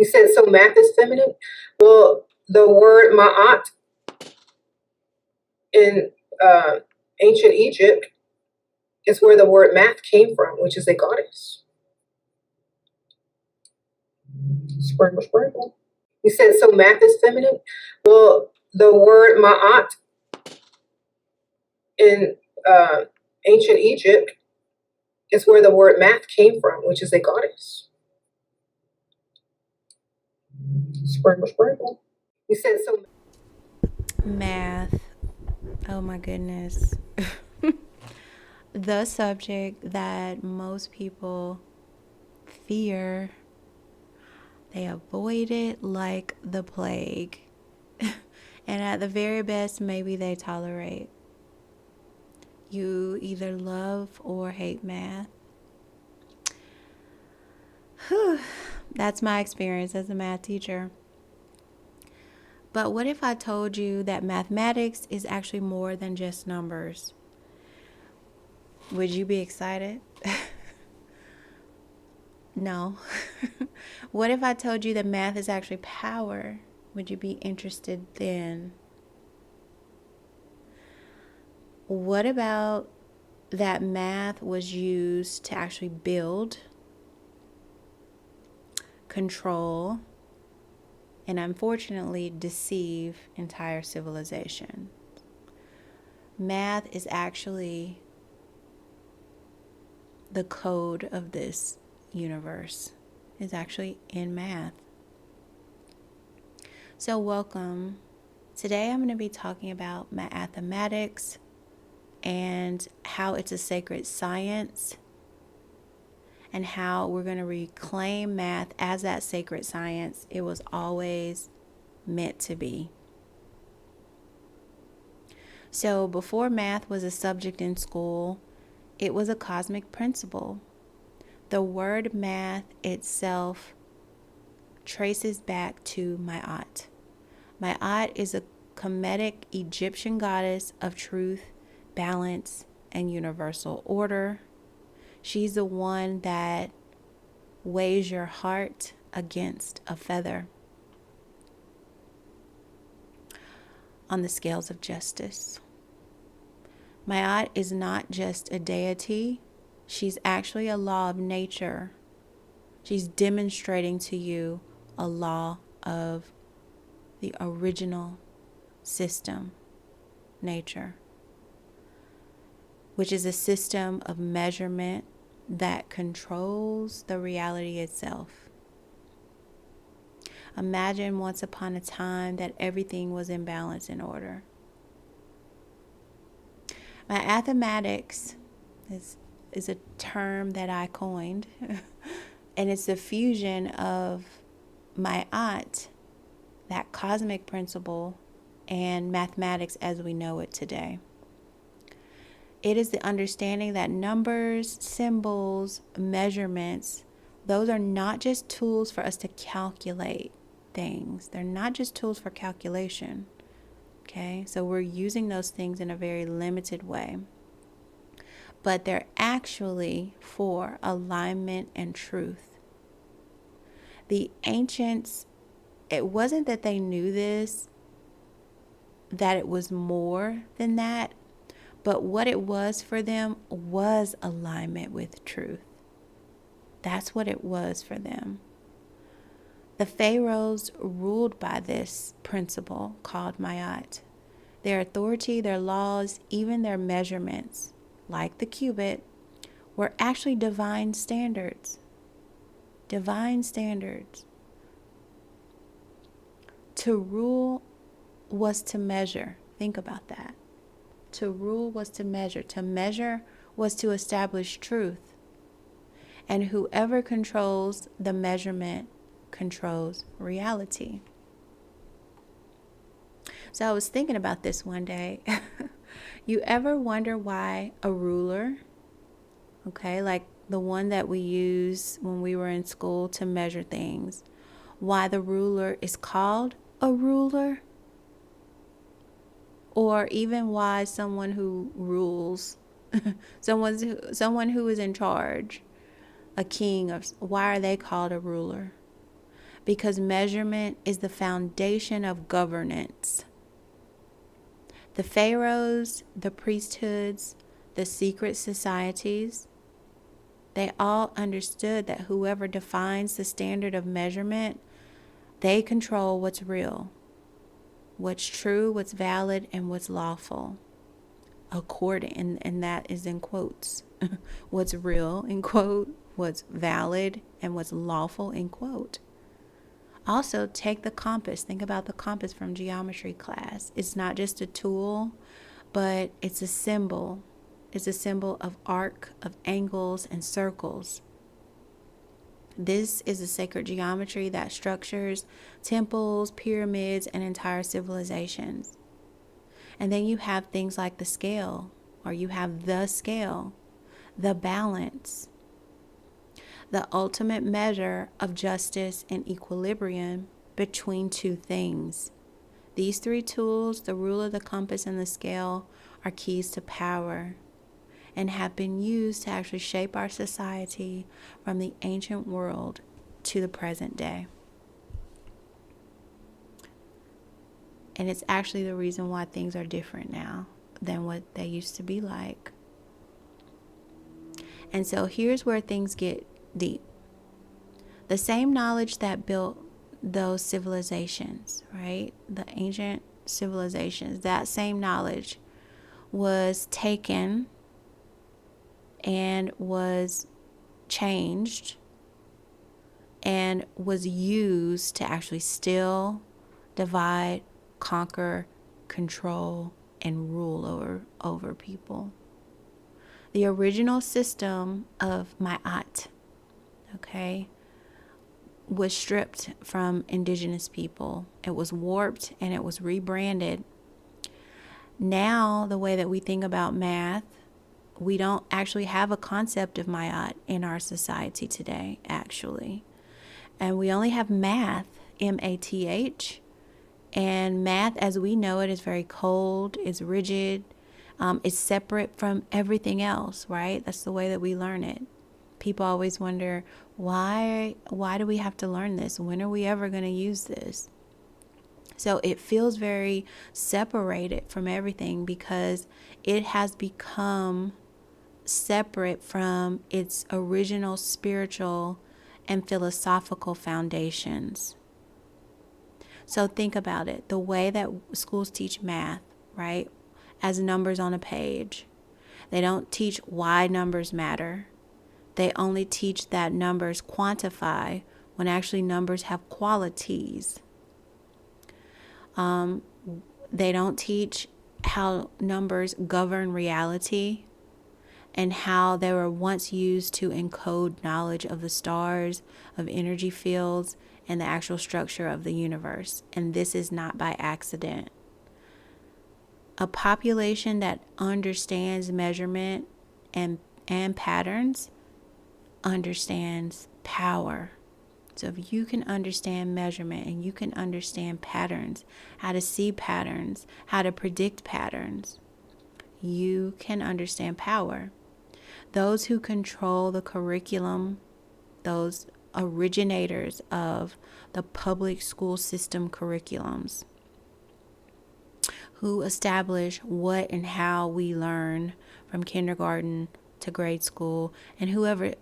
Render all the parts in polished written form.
You said so math is feminine? Well, the word Maat in ancient Egypt is where the word math came from, which is a goddess. Sprinkle, sprinkle. You said so math is feminine? Well, the word Maat in ancient Egypt is where the word math came from, which is a goddess. Sprinkle, sprinkle. You said so. Math. Oh my goodness. The subject that most people fear, they avoid it like the plague. And at the very best, maybe they tolerate. You either love or hate math. Whew. That's my experience as a math teacher. But what if I told you that mathematics is actually more than just numbers? Would you be excited? No. What if I told you that math is actually power? Would you be interested then? What about that math was used to actually build, control, and unfortunately deceive entire civilization? Math is actually the code of this universe. Is actually in math. So welcome. Today I'm going to be talking about mathematics and how it's a sacred science and how we're going to reclaim math as that sacred science it was always meant to be. So before math was a subject in school, it was a cosmic principle. The word math itself traces back to Maat. Maat is a Kemetic Egyptian goddess of truth, balance, and universal order. She's the one that weighs your heart against a feather on the scales of justice. Maat is not just a deity, she's actually a law of nature. She's demonstrating to you a law of the original system, nature, which is a system of measurement that controls the reality itself. Imagine once upon a time that everything was in balance and order. Mathematics is a term that I coined, and it's the fusion of Maat, that cosmic principle, and mathematics as we know it today. It is the understanding that numbers, symbols, measurements, those are not just tools for us to calculate things. They're not just tools for calculation. Okay, so we're using those things in a very limited way. But they're actually for alignment and truth. The ancients, it wasn't that they knew this, that it was more than that, but what it was for them was alignment with truth. That's what it was for them. The pharaohs ruled by this principle called Maat. Their authority, their laws, even their measurements, like the cubit, were actually divine standards. Divine standards. To rule was to measure. Think about that. To rule was to measure. To measure was to establish truth. And whoever controls the measurement controls reality. So I was thinking about this one day. You ever wonder why a ruler, okay, like the one that we use when we were in school to measure things, why the ruler is called a ruler? Or even why someone who rules, someone who is in charge, a king, or why are they called a ruler? because measurement is the foundation of governance. The pharaohs, the priesthoods, the secret societies, they all understood that whoever defines the standard of measurement, they control what's real, what's true, what's valid, and what's lawful. According, and that is in quotes, what's real, in quote, what's valid, and what's lawful, in quote. Also, take the compass. Think about the compass from geometry class. It's not just a tool, but it's a symbol. It's a symbol of arc, of angles, and circles. This is a sacred geometry that structures temples, pyramids, and entire civilizations. And then you have things like the scale, or you have the scale, the balance, the ultimate measure of justice and equilibrium between two things. These three tools, the ruler, the compass, and the scale, are keys to power and have been used to actually shape our society from the ancient world to the present day. And it's actually the reason why things are different now than what they used to be like. And so here's where things get deep. The same knowledge that built those civilizations, right? The ancient civilizations, that same knowledge was taken and was changed and was used to actually still divide, conquer, control, and rule over people. The original system of Maat, okay, was stripped from indigenous people. It was warped and it was rebranded. Now, the way that we think about math, we don't actually have a concept of Maat in our society today, actually. And we only have math, M-A-T-H. And math, as we know it, is very cold, is rigid, it's separate from everything else, right? That's the way that we learn it. People always wonder, why do we have to learn this? When are we ever going to use this? So it feels very separated from everything because it has become separate from its original spiritual and philosophical foundations. So think about it. The way that schools teach math, right, as numbers on a page. They don't teach why numbers matter. They only teach that numbers quantify when actually numbers have qualities. They don't teach how numbers govern reality and how they were once used to encode knowledge of the stars, of energy fields, and the actual structure of the universe. And this is not by accident. A population that understands measurement and patterns understands power. So if you can understand measurement and you can understand patterns, how to see patterns, how to predict patterns, you can understand power. Those who control the curriculum, those originators of the public school system curriculums, who establish what and how we learn from kindergarten to grade school, and whoever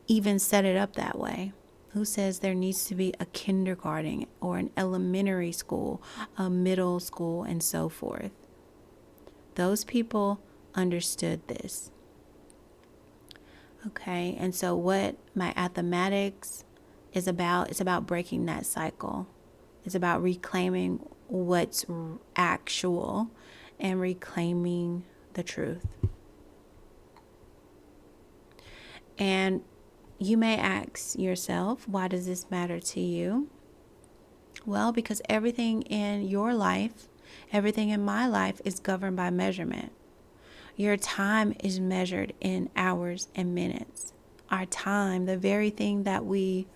even set it up that way. Who says there needs to be a kindergarten or an elementary school, a middle school, and so forth? Those people understood this. Okay, and so what my mathematics is about, it's about breaking that cycle. It's about reclaiming what's actual and reclaiming the truth. And you may ask yourself, why does this matter to you? Well, because everything in your life, everything in my life is governed by measurement. Your time is measured in hours and minutes. Our time, the very thing that we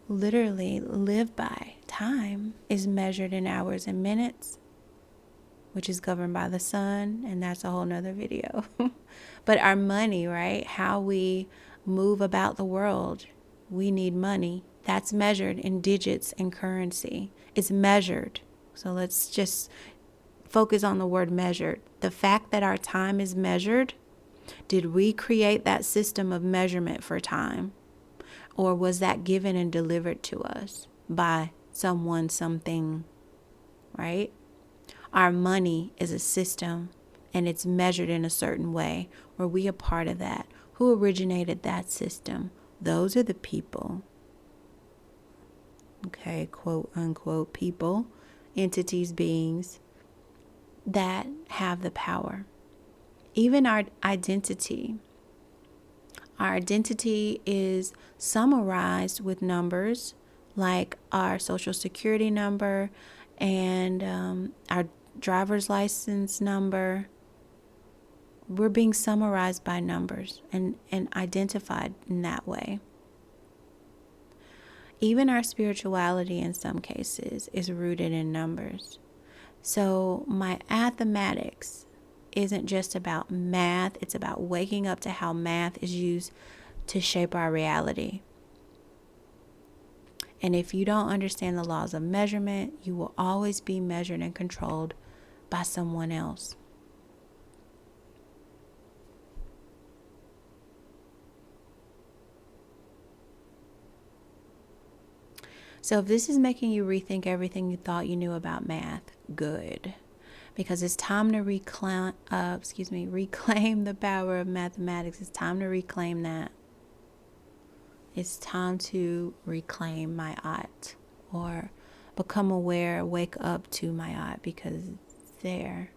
literally live by, time, is measured in hours and minutes, which is governed by the sun, and that's a whole nother video. But our money, right? How we move about the world, we need money. That's measured in digits and currency. It's measured. So let's just focus on the word measured. The fact that our time is measured, did we create that system of measurement for time? Or was that given and delivered to us by someone, something, right? Our money is a system and it's measured in a certain way. Were we a part of that? Who originated that system? Those are the people. Okay, quote unquote people, entities, beings that have the power. Even our identity. Our identity is summarized with numbers like our social security number and our driver's license number. We're being summarized by numbers and identified in that way. Even our spirituality in some cases is rooted in numbers. So my mathematics isn't just about math. It's about waking up to how math is used to shape our reality. And if you don't understand the laws of measurement, you will always be measured and controlled by someone else. So if this is making you rethink everything you thought you knew about math, good. Because it's time to reclaim the power of mathematics. It's time to reclaim that. It's time to reclaim my art, or become aware, wake up to my art, because it's there.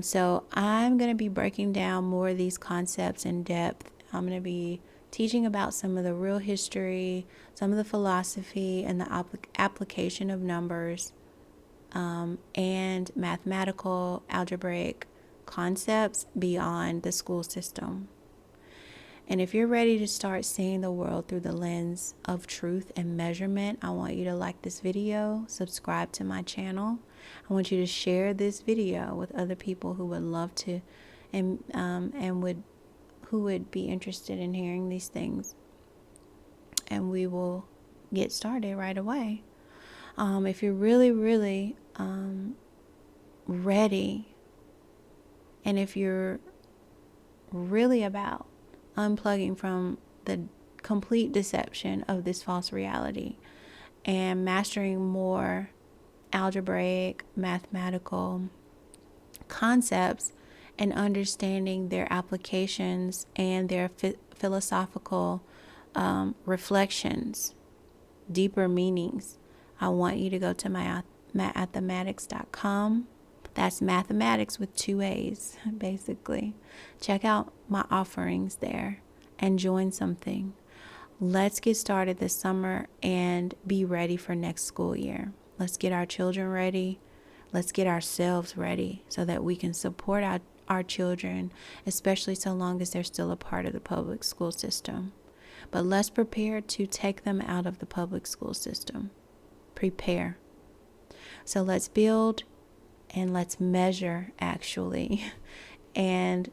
So I'm going to be breaking down more of these concepts in depth. I'm going to be teaching about some of the real history, some of the philosophy, and the application of numbers, and mathematical, algebraic concepts beyond the school system. And if you're ready to start seeing the world through the lens of truth and measurement, I want you to like this video, subscribe to my channel. I want you to share this video with other people who would love to and who would be interested in hearing these things. And we will get started right away. If you're really, really ready, and if you're really about unplugging from the complete deception of this false reality and mastering more algebraic, mathematical concepts and understanding their applications and their philosophical reflections, deeper meanings, I want you to go to mathematics.com. That's mathematics with 2 A's, basically. Check out my offerings there and join something. Let's get started this summer and be ready for next school year. Let's get our children ready. Let's get ourselves ready so that we can support our children, especially so long as they're still a part of the public school system. But let's prepare to take them out of the public school system. Prepare. So let's build and let's measure, actually, and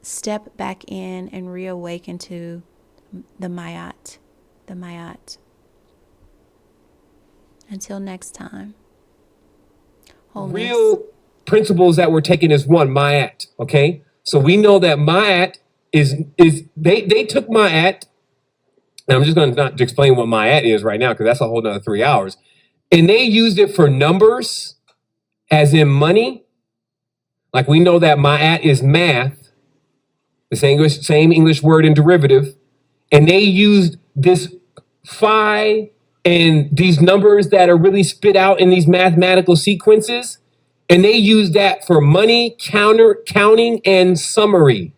step back in and reawaken to the Maat. Until next time. Wholeness. Real principles that we're taking is one, Maat. Okay, so we know that Maat is they took Maat, and I'm just going to not explain what Maat is right now because that's a whole nother 3 hours, and they used it for numbers, as in money. Like we know that Maat is math, the same English word and derivative, and they used this phi and these numbers that are really spit out in these mathematical sequences, and they use that for money, counting, and summary.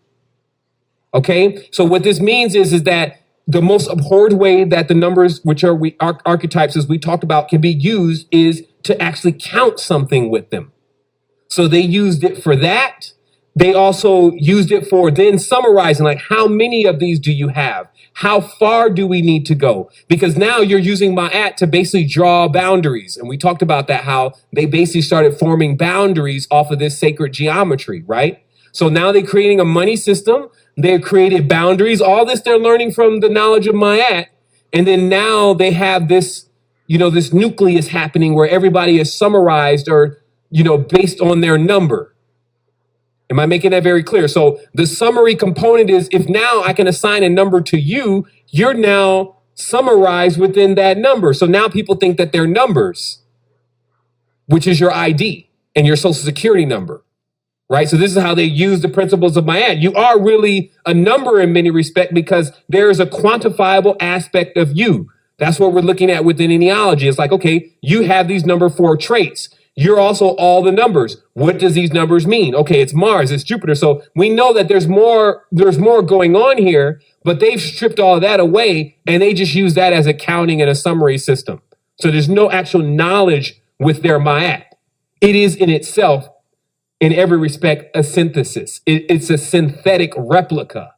Okay, so what this means is that the most abhorred way that the numbers, which are archetypes, as we talked about, can be used is to actually count something with them. So they used it for that. They also used it for then summarizing, like, how many of these do you have? How far do we need to go? Because now you're using Maat to basically draw boundaries. And we talked about that, how they basically started forming boundaries off of this sacred geometry, right? So now they're creating a money system. They've created boundaries. All this they're learning from the knowledge of Maat. And then now they have this, this nucleus happening where everybody is summarized or, based on their number. Am I making that very clear? So the summary component is if now I can assign a number to you, you're now summarized within that number. So now people think that they're numbers, which is your ID and your social security number, right? So this is how they use the principles of Maat. You are really a number in many respects because there is a quantifiable aspect of you. That's what we're looking at within etiology. It's like, okay, you have these number 4 traits. You're also all the numbers. What does these numbers mean? Okay, it's Mars, it's Jupiter. So we know that there's more going on here, but they've stripped all of that away and they just use that as a counting and a summary system. So there's no actual knowledge with their Maat. It is in itself, in every respect, a synthesis. It's a synthetic replica